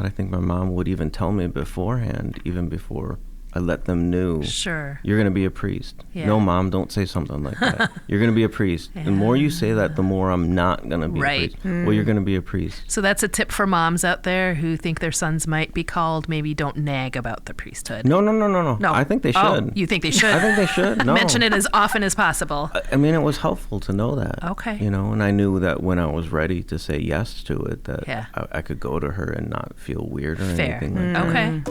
I think my mom would even tell me beforehand, even before I let them know. Sure. You're going to be a priest. Yeah. No, Mom, don't say something like that. You're going to be a priest. Yeah. The more you say that, the more I'm not going to be a priest. Well, you're going to be a priest. So that's a tip for moms out there who think their sons might be called. Maybe don't nag about the priesthood. No. No. I think they should. Oh, you think they should? I think they should. No. Mention it as often as possible. I mean, it was helpful to know that. Okay. And I knew that when I was ready to say yes to it, that Yeah. I could go to her and not feel weird or Fair. anything like that. Okay.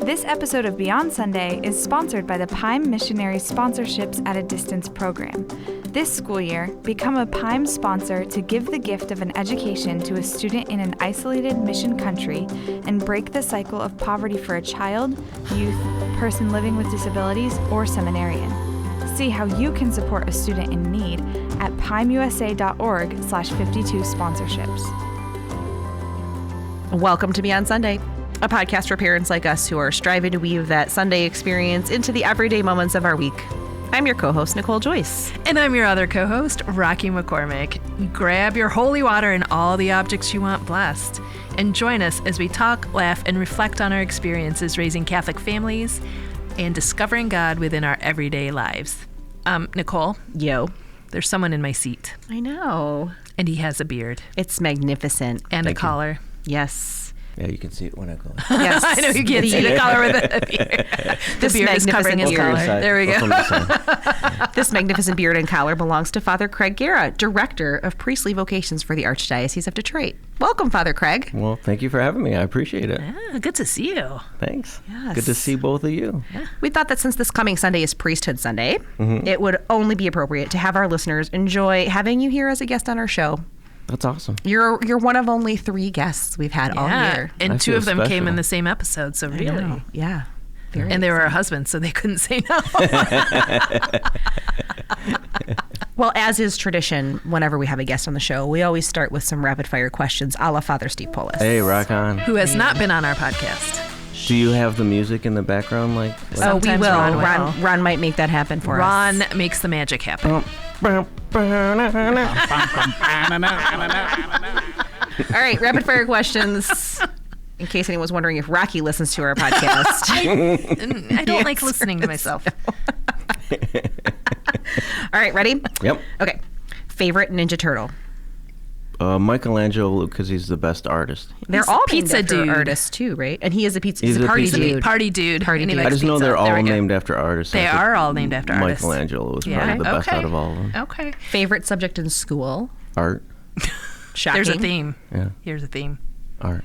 This episode of Beyond Sunday is sponsored by the PIME Missionary Sponsorships at a Distance program. This school year, become a PIME sponsor to give the gift of an education to a student in an isolated mission country and break the cycle of poverty for a child, youth, person living with disabilities, or seminarian. See how you can support a student in need at pimeusa.org/52sponsorships. Welcome to Beyond Sunday, a podcast for parents like us who are striving to weave that Sunday experience into the everyday moments of our week. I'm your co-host, Nicole Joyce. And I'm your other co-host, Rakhi McCormick. Grab your holy water and all the objects you want blessed, and join us as we talk, laugh, and reflect on our experiences raising Catholic families and discovering God within our everyday lives. Nicole, Yo. there's someone in my seat, I know. and he has a beard It's magnificent. and Thank a you. collar. Yes. Yeah, you can see it when I go. Yes. I know you can't see the collar with the beard. The This beard is covering his magnificent collar. beard. There we go. From the side. This magnificent beard and collar belongs to Father Craig Giera, Director of Priestly Vocations for the Archdiocese of Detroit. Welcome, Father Craig. Well, thank you for having me. I appreciate it. Ah, good to see you. Thanks. Yes. Good to see both of you. We thought that since this coming Sunday is Priesthood Sunday, it would only be appropriate to have our listeners enjoy having you here as a guest on our show. That's awesome. You're one of only 3 guests we've had all year. And I 2 feel of them came special. in the same episode, so I really. know. Yeah. Very And they were our husbands, so they couldn't say no. Well, as is tradition, whenever we have a guest on the show, we always start with some rapid fire questions a la Father Steve Polis. Hey, rock on. Who has not been on our podcast. Do you have the music in the background? Like Oh, we Sometimes will. Ron will. Ron might make that happen for us. Ron makes the magic happen. All right, rapid fire questions. In case anyone's wondering if Rakhi listens to our podcast. I don't like listening to myself. All right, ready? Yep. Okay. Favorite Ninja Turtle? Michelangelo, because he's the best artist. They're He's all pizza named after dude. artists too, right? And he is a pizza. He's He's a a party pizza dude. Party dude. Party And he dude. I likes just know pizza. they're There all we go. named after artists. They I think are all named after artists. Michelangelo was Yeah, probably the best okay. out of all of them. Okay. Favorite subject in school? Art. Shocking. There's a theme. Yeah. Here's a theme. Art.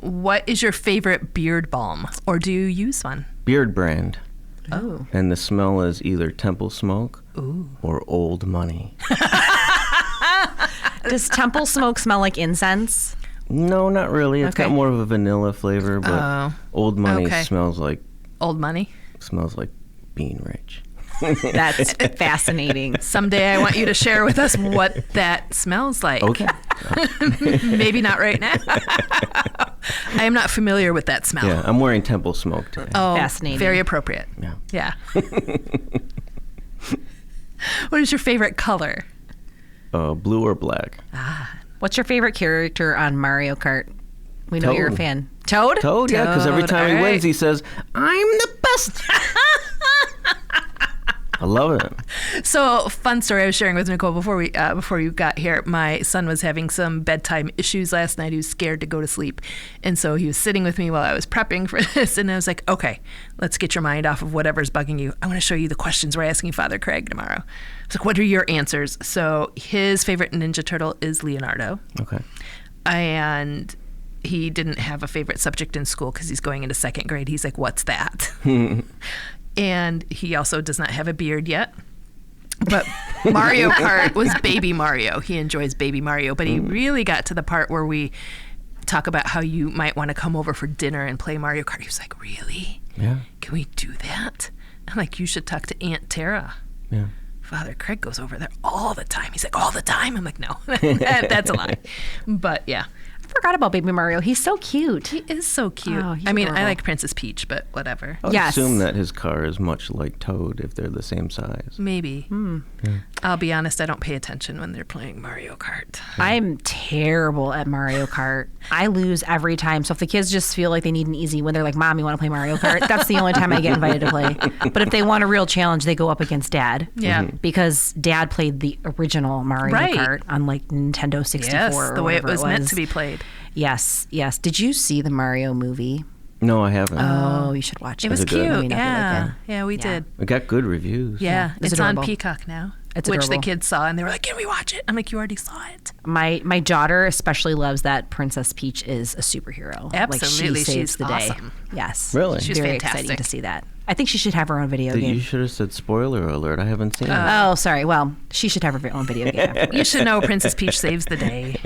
What is your favorite beard balm? Or do you use one? Beard brand. Oh. And the smell is either temple smoke or old money. Does temple smoke smell like incense? No, not really. It's Okay. got more of a vanilla flavor, but Oh. old money Okay. smells like Old money? bean rich. That's fascinating. Someday I want you to share with us what that smells like. Okay. Maybe not right now. I am not familiar with that smell. Yeah, I'm wearing temple smoke today. Oh, Fascinating. Very appropriate. Yeah. Yeah. What is your favorite color? Blue or black? What's your favorite character on Mario Kart? We know you're a Toad. fan. Toad? Toad, yeah, because every Toad, time he all right. wins, he says, "I'm the best." I love it. So, fun story I was sharing with Nicole before you got here. My son was having some bedtime issues last night. He was scared to go to sleep. And so he was sitting with me while I was prepping for this. And I was like, okay, let's get your mind off of whatever's bugging you. I want to show you the questions we're asking Father Craig tomorrow. I was like, what are your answers? So his favorite Ninja Turtle is Leonardo. Okay. And he didn't have a favorite subject in school because he's going into 2nd grade. He's like, what's that? And he also does not have a beard yet. But Mario Kart was Baby Mario. He enjoys Baby Mario. But he really got to the part where we talk about how you might want to come over for dinner and play Mario Kart. He was like, really? Yeah. Can we do that? I'm like, you should talk to Aunt Tara. Yeah. Father Craig goes over there all the time. He's like, all the time? I'm like, no, that's a lie. But yeah. Forgot about Baby Mario. He's so cute. He is so cute. Oh, he's I mean, adorable. I like Princess Peach, but whatever. I would Yes. assume that his car is much like Toad if they're the same size. Maybe. I'll be honest, I don't pay attention when they're playing Mario Kart. I'm terrible at Mario Kart. I lose every time. So if the kids just feel like they need an easy win, they're like, Mom, you want to play Mario Kart? That's the only time I get invited to play. But if they want a real challenge, they go up against Dad. Yeah. Because Dad played the original Mario Right. Kart on like Nintendo 64 Yes, or the way it whatever was meant to be played. Yes, yes. Did you see the Mario movie? No, I haven't. Oh, you should watch it. It was it good? cute. Maybe not be Yeah. like Yeah, we did. It got good reviews. Yeah. It's It's on adorable. Peacock now. It's which the adorable. kids saw and they were like, can we watch it? I'm like, you already saw it. My daughter especially loves that Princess Peach is a superhero. Absolutely, Like she saves she's the day. awesome. Yes. Really? She's Very fantastic. exciting to see that. I think she should have her own video You game. should have said spoiler alert. I haven't seen it. Oh, sorry. Well, she should have her own video game. You should know Princess Peach saves the day.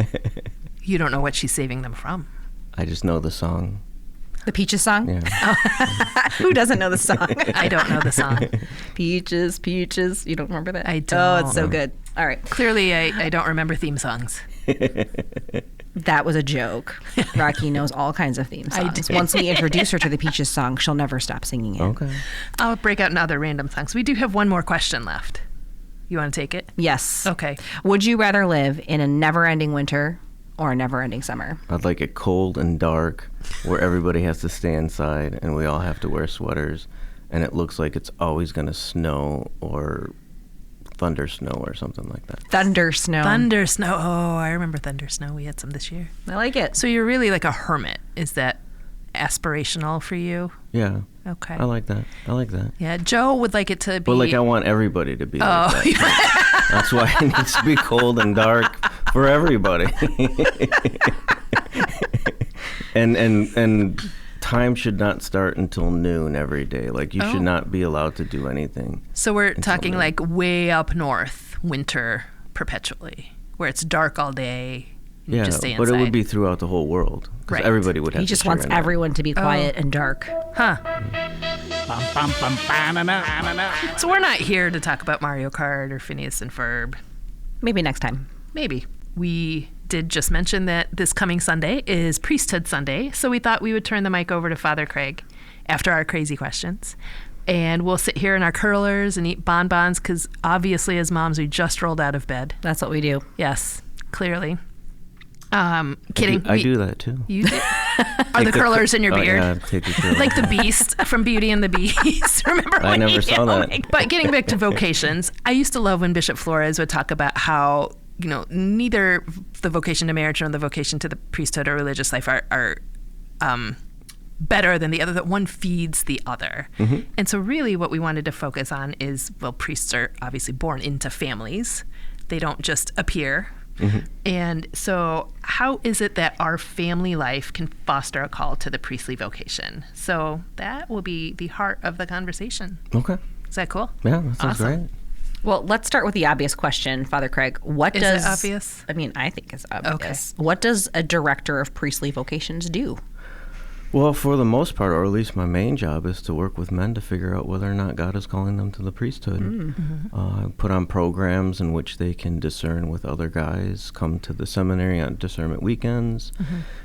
You don't know what she's saving them from. I just know the song. The Peaches song? Yeah. Who doesn't know the song? I don't know the song. Peaches, Peaches. You don't remember that? I Oh, it's so don't. good. All right. Clearly, I don't remember theme songs. That was a joke. Rakhi knows all kinds of theme I songs. do. Once we introduce her to the Peaches song, she'll never stop singing it. Okay. I'll break out in other random songs. We do have one more question left. You want to take it? Yes. Okay. Would you rather live in a never-ending winter or a never-ending summer? I'd like it cold and dark where everybody has to stay inside and we all have to wear sweaters and it looks like it's always going to snow or thunder snow or something like that. Thunder snow. Thunder snow. Oh, I remember thunder snow. We had some this year. I like it. So you're really like a hermit. Is that aspirational for you? Yeah. Okay. I like that. I like that. Yeah, Joe would like it to be. But like I want everybody to be like that. Oh, That's why it needs to be cold and dark for everybody. and time should not start until noon every day. Like you Oh. should not be allowed to do anything. so we're Until talking noon. like way up north, winter perpetually, where it's dark all day. And you Yeah, just stay but inside. it would be throughout the whole world because Right. everybody would have He to just share wants in that. everyone to be quiet and dark. Huh. Bum, bum, bum, ba-na-na. So we're not here to talk about Mario Kart or Phineas and Ferb. Maybe next time. Maybe. We did just mention that this coming Sunday is Priesthood Sunday, so we thought we would turn the mic over to Father Craig after our crazy questions. And we'll sit here in our curlers and eat bonbons because obviously as moms, we just rolled out of bed. That's what we do. Yes, clearly. Kidding. I do that too. You do? Are the curlers in your Oh, beard? yeah, take the curler. Like the Beast from Beauty and the Beast. Remember I when never he- saw oh that. my God. But getting back to vocations, I used to love when Bishop Flores would talk about how, neither the vocation to marriage nor the vocation to the priesthood or religious life are better than the other, that one feeds the other. Mm-hmm. And so really what we wanted to focus on is, well, priests are obviously born into families. They don't just appear. Mm-hmm. And so how is it that our family life can foster a call to the priestly vocation? So that will be the heart of the conversation. Okay. Is that cool? Yeah, that sounds Awesome. great. Well, let's start with the obvious question, Father Craig. What Is does it obvious? I mean, I think it's obvious. What does a director of priestly vocations do? Well, for the most part, or at least my main job, is to work with men to figure out whether or not God is calling them to the priesthood. Put on programs in which they can discern with other guys, come to the seminary on discernment weekends,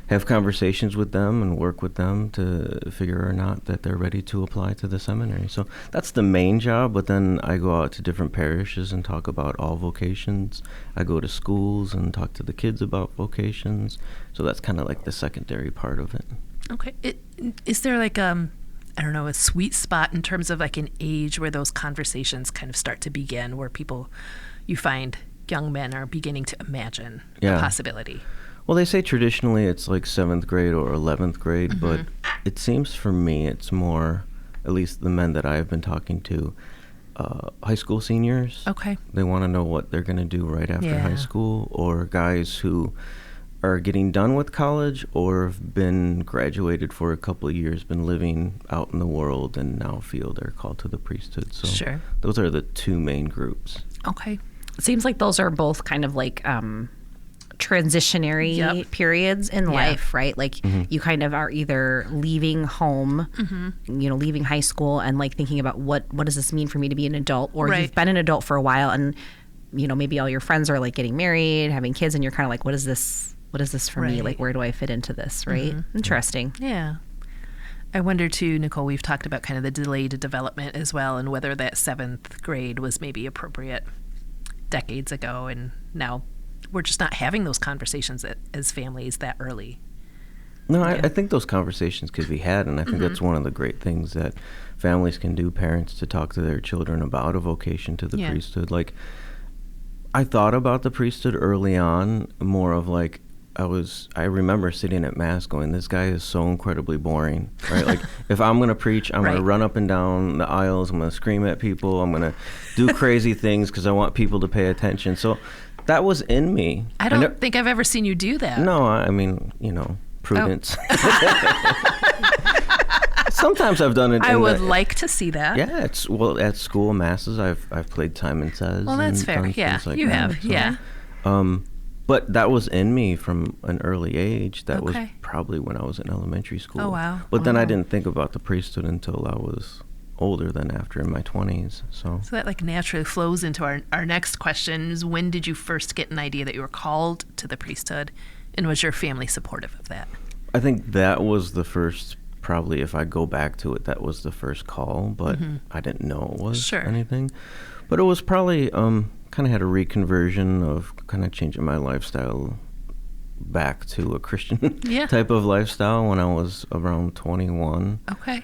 have conversations with them and work with them to figure or not that they're ready to apply to the seminary. So that's the main job, but then I go out to different parishes and talk about all vocations. I go to schools and talk to the kids about vocations. So that's kind of like the secondary part of it. Okay. Is there like a sweet spot in terms of like an age where those conversations kind of start to begin, where you find young men are beginning to imagine Yeah. a possibility? Well, they say traditionally it's like 7th grade or 11th grade, but it seems for me it's more, at least the men that I've been talking to, high school seniors. Okay. They want to know what they're going to do right after Yeah. high school, or guys who are getting done with college or have been graduated for a couple of years, been living out in the world, and now feel they're called to the priesthood. So Sure. those are the two main groups. Okay. It seems like those are both kind of like transitionary Yep. periods in Yeah. life, right? Like you kind of are either leaving home, leaving high school and like thinking about what does this mean for me to be an adult, or Right. you've been an adult for a while and maybe all your friends are like getting married, having kids, and you're kind of like, what does this what is this for me? Right. Like, where do I fit into this, right? Interesting. Yeah. I wonder too, Nicole, we've talked about kind of the delayed development as well, and whether that 7th grade was maybe appropriate decades ago, and now we're just not having those conversations as families that early. No, I think those conversations could be had, and I think that's one of the great things that families can do, parents, to talk to their children about a vocation to the priesthood. Like, I thought about the priesthood early on, more of like, I remember sitting at Mass going, this guy is so incredibly boring, right? Like, if I'm going to preach, I'm going to run up and down the aisles, I'm going to scream at people, I'm going to do crazy things because I want people to pay attention. So that was in me. I don't think I've ever seen you do that. No, I mean, prudence. Sometimes I've done it. I would like to see that. Yeah, at school masses, I've played Timon Says. Well, that's fair. Yeah, like you that, have. so. Yeah. But that was in me from an early age. That was Okay. probably when I was in elementary school. Oh, wow. But then I didn't think about the priesthood until I was older than after, in my 20s. So that like naturally flows into our next question is, when did you first get an idea that you were called to the priesthood, and was your family supportive of that? I think that was the first, probably if I go back to it, that was the first call, but I didn't know it was anything. But it was probably, kind of had a reconversion of kind of changing my lifestyle back to a Christian type of lifestyle when I was around 21. Okay.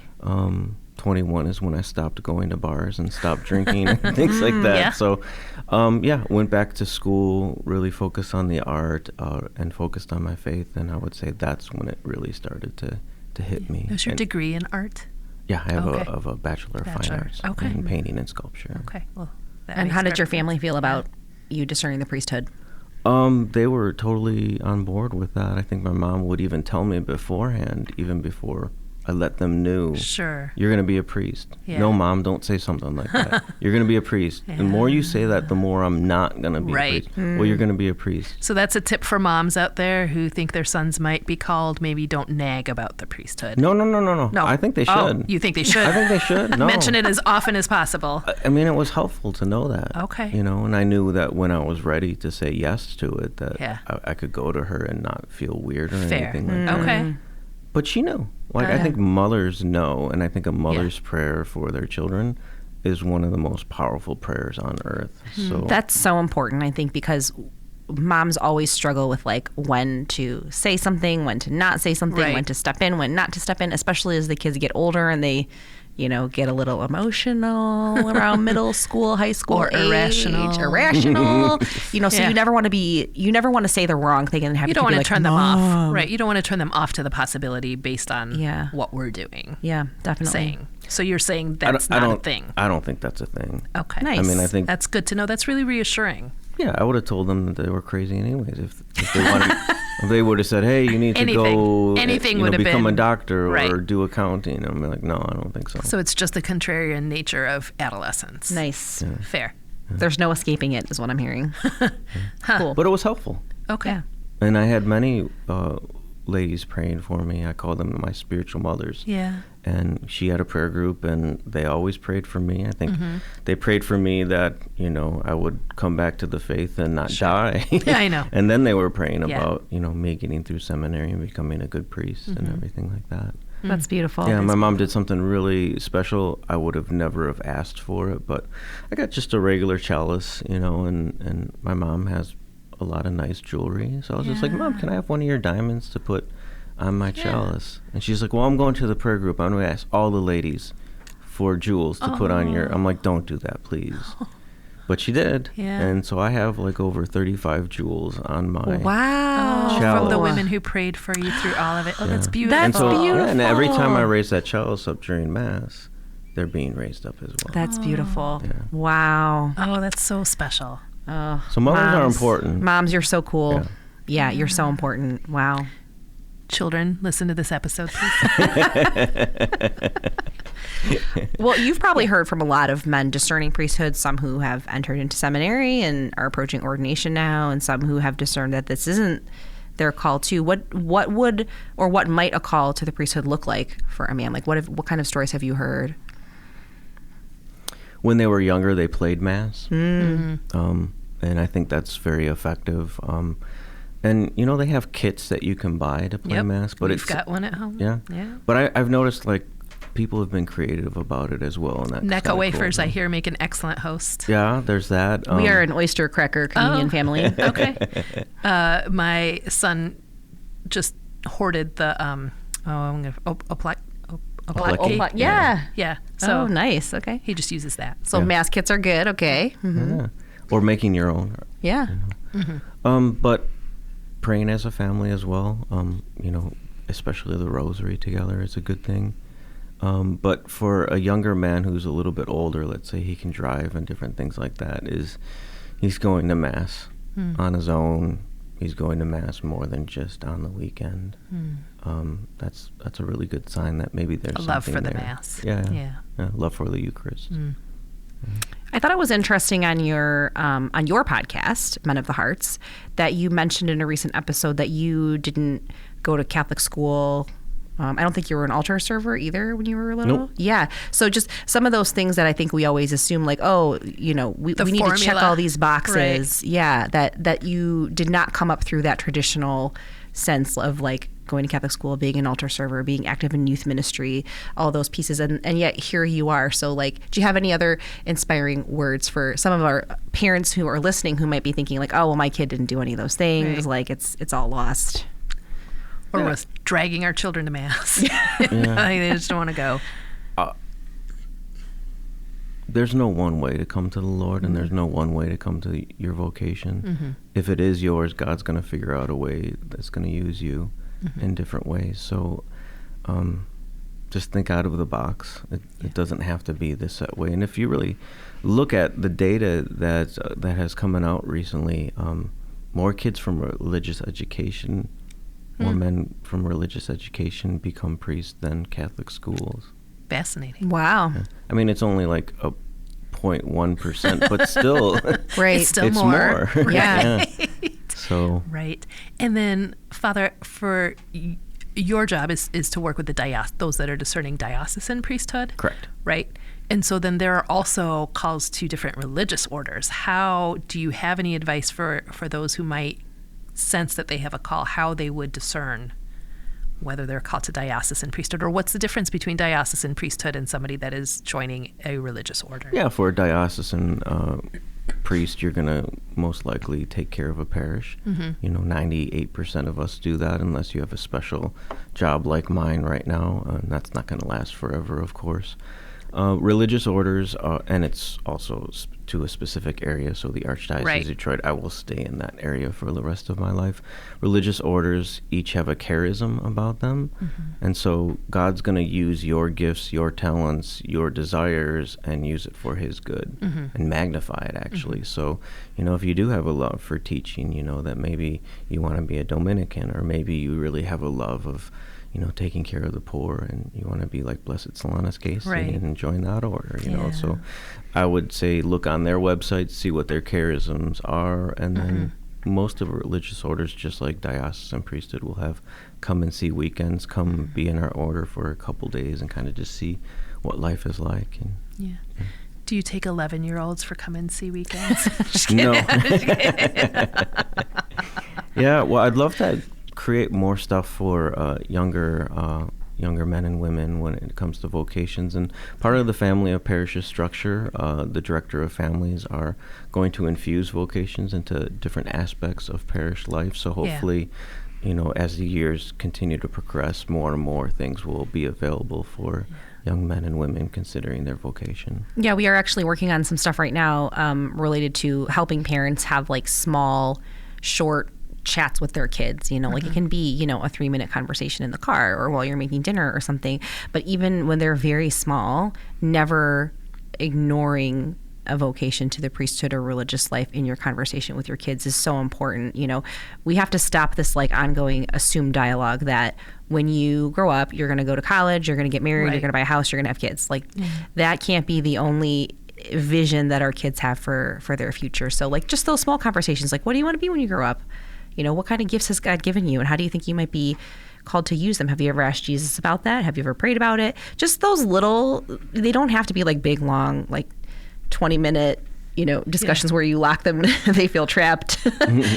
21 is when I stopped going to bars and stopped drinking and things like that. Yeah. So, went back to school, really focused on the art and focused on my faith. And I would say that's when it really started to hit me. Was your degree in art? Yeah, I have a Bachelor of Fine Arts in painting and sculpture. Okay. Well, and how did your family feel about you discerning the priesthood? They were totally on board with that. I think my mom would even tell me beforehand, even before I let them know, sure, you're going to be a priest. Yeah. No, Mom, don't say something like that. You're going to be a priest. The more you say that, the more I'm not going to be a priest. Well, you're going to be a priest. So that's a tip for moms out there who think their sons might be called. Maybe don't nag about the priesthood. No. I think they should. Oh, you think they should? I think they should. No. Mention it as often as possible. I mean, it was helpful to know that. Okay. And I knew that when I was ready to say yes to it, that Yeah. I could go to her and not feel weird or Fair. anything like that. Okay. But she knew. I think mothers know, and I think a mother's prayer for their children is one of the most powerful prayers on earth. So That's so important, I think, because moms always struggle with like when to say something, when to not say something, Right. when to step in, when not to step in, especially as the kids get older and they, get a little emotional around middle school, high school Or age, irrational. So you never want to say the wrong thing and have You don't want want to to turn them Mom. off, right? You don't want to turn them off to the possibility based on Yeah. what we're doing. Yeah, definitely. Saying. So you're saying that's not a thing. I don't think that's a thing. Okay. Nice. I mean, I think That's good to know. That's really reassuring. yeah, I would have told them that they were crazy anyways. If they wanted, if they would have said, "Hey, you need to go, Anything would have become been- a doctor or right. do accounting," I'm like, no, I don't think so. So it's just the contrarian nature of adolescence. Nice. Fair. There's no escaping it, is what I'm hearing. Cool. But it was helpful, Okay. Yeah. and I had many ladies praying for me. I call them my spiritual mothers. Yeah. And she had a prayer group, and they always prayed for me. I think they prayed for me that, I would come back to the faith and not die. Yeah, I know. And then they were praying Yeah. about, me getting through seminary and becoming a good priest and everything like that. That's beautiful. Yeah, my mom did something really special. I would have never have asked for it, but I got just a regular chalice, and my mom has a lot of nice jewelry. So I was just like, Mom, can I have one of your diamonds to put on my chalice? And she's like, well, I'm going to the prayer group. I'm going to ask all the ladies for jewels to put on your... I'm like, don't do that, please. But she did. Yeah. And so I have like over 35 jewels on my... Wow. Chalice. From the women who prayed for you through all of it. Oh, that's beautiful. That's Yeah, and every time I beautiful. raise that chalice up during Mass, they're being raised up as well. That's beautiful. Yeah. Wow. Oh, that's so special. Oh, So mothers are important. Moms, you're so cool. Yeah. Yeah, you're so important. Wow. Children, listen to this episode, please. Well, you've probably heard from a lot of men discerning priesthood, some who have entered into seminary and are approaching ordination now, and some who have discerned that this isn't their call too. What would or what might a call to the priesthood look like for a man? Like what kind of stories have you heard? When they were younger, they played Mass. Mm-hmm. And I think that's very effective. And, they have kits that you can buy to play Mass. But We've got one at home. Yeah. But I've noticed, people have been creative about it as well. And that's Necco wafers, cool. I hear, make an excellent host. Yeah, there's that. We are an oyster cracker communion family. Okay. My son just hoarded the oplak. Yeah. So nice. Okay. he just uses that. So Mass kits are good. Okay. Mm-hmm. Yeah. Or making your own. Yeah. But praying as a family as well, especially the rosary together is a good thing. But for a younger man who's a little bit older, let's say he can drive and different things like that, he's going to Mass on his own. He's going to Mass more than just on the weekend. That's a really good sign that maybe there's a love something for the there. Mass. Yeah, love for the Eucharist. I thought it was interesting on your podcast, Men of the Hearts, that you mentioned in a recent episode that you didn't go to Catholic school. I don't think you were an altar server either when you were little. Nope. Yeah. So just some of those things that I think we always assume, we need to check all these boxes. Right. Yeah. That you did not come up through that traditional sense of going to Catholic school, being an altar server, being active in youth ministry, all those pieces. And yet here you are. So do you have any other inspiring words for some of our parents who are listening who might be thinking oh, well, my kid didn't do any of those things. Right. It's all lost. Or was dragging our children to Mass. They just don't want to go. There's no one way to come to the Lord, and there's no one way to come to your vocation. If it is yours, God's going to figure out a way that's going to use you in different ways. So just think out of the box. It doesn't have to be this set way. And if you really look at the data that has come out recently, more kids from religious education, more men from religious education become priests than Catholic schools. Fascinating. Wow. I mean, it's only a 0.1%, but still, right. It's still it's more. Yeah. So. Right. And then, Father, for your job is to work with those that are discerning diocesan priesthood. Correct. Right. And so then there are also calls to different religious orders. How do you have any advice for those who might sense that they have a call, how they would discern whether they're called to diocesan priesthood, or what's the difference between diocesan priesthood and somebody that is joining a religious order? Yeah, for a diocesan priest, you're going to most likely take care of a parish. 98% of us do that unless you have a special job like mine right now, and that's not going to last forever, of course. Religious orders, and it's also to a specific area, so the Archdiocese of Detroit, I will stay in that area for the rest of my life. Religious orders each have a charism about them, and so God's going to use your gifts, your talents, your desires, and use it for His good, and magnify it, actually. So, if you do have a love for teaching, that maybe you want to be a Dominican, or maybe you really have a love of taking care of the poor, and you want to be like Blessed Solanus Casey and join that order, So I would say look on their website, see what their charisms are, and then most of religious orders, just like diocesan priesthood, will have come and see weekends, come be in our order for a couple days and kind of just see what life is like. And, Do you take 11-year-olds for come and see weekends? No. Yeah, well, I'd love to create more stuff for younger men and women when it comes to vocations. And part of the family of parishes structure, the director of families are going to infuse vocations into different aspects of parish life. So hopefully, as the years continue to progress, more and more things will be available for young men and women considering their vocation. Yeah, we are actually working on some stuff right now related to helping parents have small, short chats with their kids, like it can be, a 3-minute conversation in the car or while you're making dinner or something. But even when they're very small, never ignoring a vocation to the priesthood or religious life in your conversation with your kids is so important. We have to stop this ongoing assumed dialogue that when you grow up, you're going to go to college, you're going to get married, you're going to buy a house, you're going to have kids. That can't be the only vision that our kids have for their future. So just those small conversations, what do you want to be when you grow up? What kind of gifts has God given you, and how do you think you might be called to use them? Have you ever asked Jesus about that? Have you ever prayed about it? Just those little, they don't have to be big, long, 20-minute discussions where you lock them, they feel trapped.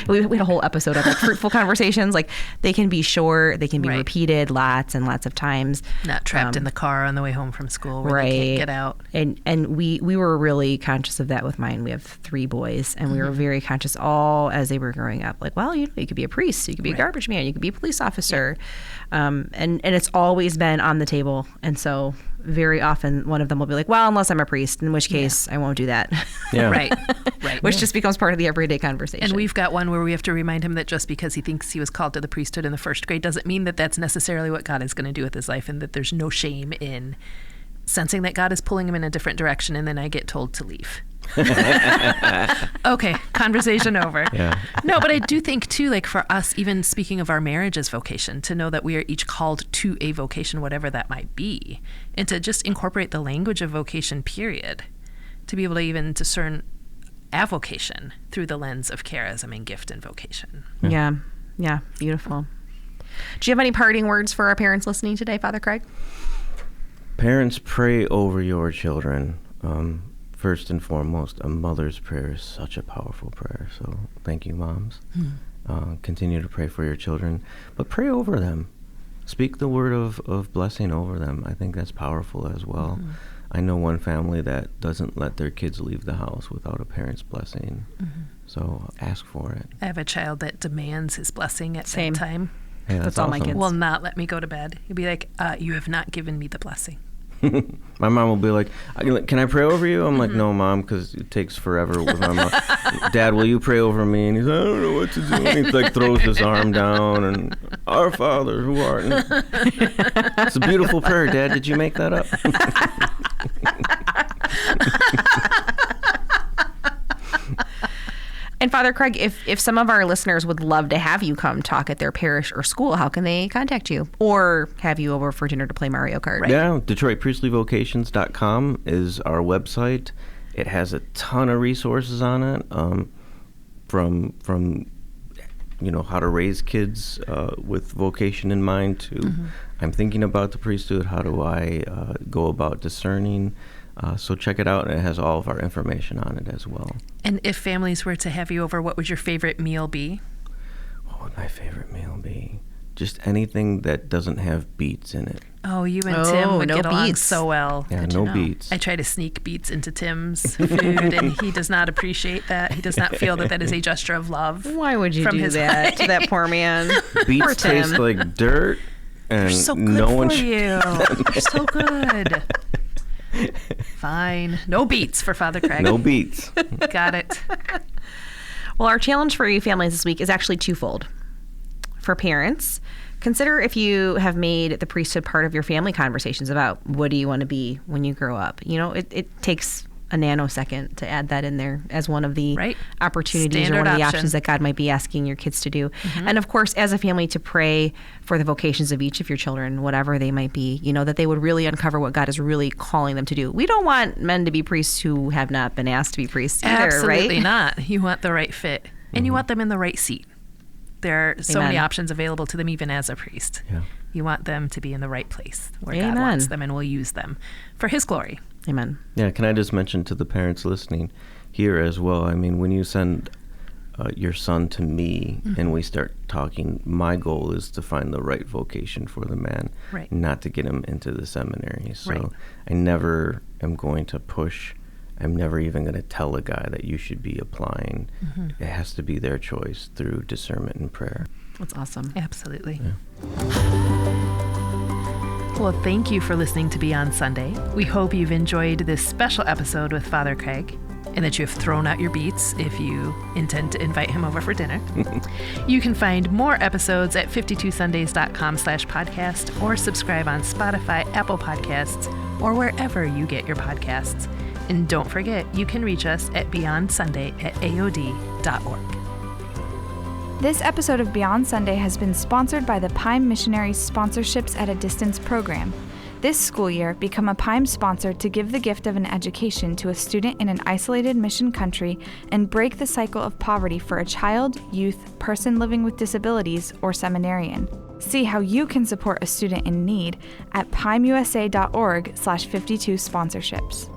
We had a whole episode of fruitful conversations. Like, they can be short, they can be repeated lots and lots of times. Not trapped in the car on the way home from school where they can't get out. And we were really conscious of that with mine. We have 3 boys, and we were very conscious all as they were growing up. Like, well, you could be a priest, you could be a garbage man, you could be a police officer. And it's always been on the table. And so very often one of them will be like, well, unless I'm a priest, in which case I won't do that. Yeah. Right. Which just becomes part of the everyday conversation. And we've got one where we have to remind him that just because he thinks he was called to the priesthood in the 1st grade doesn't mean that that's necessarily what God is going to do with his life, and that there's no shame in sensing that God is pulling him in a different direction, and then I get told to leave. Okay, conversation over. Yeah. No, but I do think too, like for us, even speaking of our marriage as vocation, to know that we are each called to a vocation, whatever that might be, and to just incorporate the language of vocation, period, to be able to even discern avocation through the lens of charism and gift and vocation. Yeah, beautiful. Do you have any parting words for our parents listening today, Father Craig? Parents, pray over your children. First and foremost, a mother's prayer is such a powerful prayer. So thank you, moms. Continue to pray for your children, but pray over them. Speak the word of blessing over them. I think that's powerful as well. I know one family that doesn't let their kids leave the house without a parent's blessing. So ask for it. I have a child that demands his blessing at bedtime. Hey, that's all my awesome. kids. Will not let me go to bed. He'll be like, you have not given me the blessing. My mom will be like, can I pray over you? I'm like, no, Mom, because it takes forever with my mom. Dad, will you pray over me? And he's like, I don't know what to do. And he like throws his arm down and, Our Father who art in... It's a beautiful prayer, Dad. Did you make that up? And Father Craig, if some of our listeners would love to have you come talk at their parish or school, how can they contact you? Or have you over for dinner to play Mario Kart? Right? Yeah, DetroitPriestlyVocations.com is our website. It has a ton of resources on it, from how to raise kids with vocation in mind to I'm thinking about the priesthood, how do I go about discerning. So check it out, and it has all of our information on it as well. And if families were to have you over, what would your favorite meal be? What would my favorite meal be? Just anything that doesn't have beets in it. Oh, you and Tim would no get along beets. so well. Yeah, no beets. I try to sneak beets into Tim's food, and he does not appreciate that. He does not feel that is a gesture of love. Why would you from do his that to that poor man? Beets Tim. taste like dirt, and They're so good no one for should. you. They're so good. Fine. No beets for Father Craig. No beets. Got it. Well, our challenge for you families this week is actually twofold. For parents, consider if you have made the priesthood part of your family conversations about what do you want to be when you grow up. It takes a nanosecond to add that in there as one of the opportunities or one of the options that God might be asking your kids to do. And of course, as a family, to pray for the vocations of each of your children, whatever they might be, that they would really uncover what God is really calling them to do. We don't want men to be priests who have not been asked to be priests either, Absolutely right? not. You want the right fit, and you want them in the right seat. There are so many options available to them even as a priest. Yeah. You want them to be in the right place where God wants them and will use them for his glory. Amen. Yeah, can I just mention to the parents listening here as well, I mean, when you send your son to me and we start talking, my goal is to find the right vocation for the man, not to get him into the seminary. So I never am going to push. I'm never even going to tell a guy that you should be applying. It has to be their choice through discernment and prayer. That's awesome. Absolutely. Yeah. Well, thank you for listening to Beyond Sunday. We hope you've enjoyed this special episode with Father Craig, and that you have thrown out your beets if you intend to invite him over for dinner. You can find more episodes at 52sundays.com/podcast, or subscribe on Spotify, Apple Podcasts, or wherever you get your podcasts. And don't forget, you can reach us at beyondsunday@aod.org. This episode of Beyond Sunday has been sponsored by the Pime Missionaries Sponsorships at a Distance program. This school year, become a Pime sponsor to give the gift of an education to a student in an isolated mission country and break the cycle of poverty for a child, youth, person living with disabilities, or seminarian. See how you can support a student in need at pimeusa.org/52sponsorships.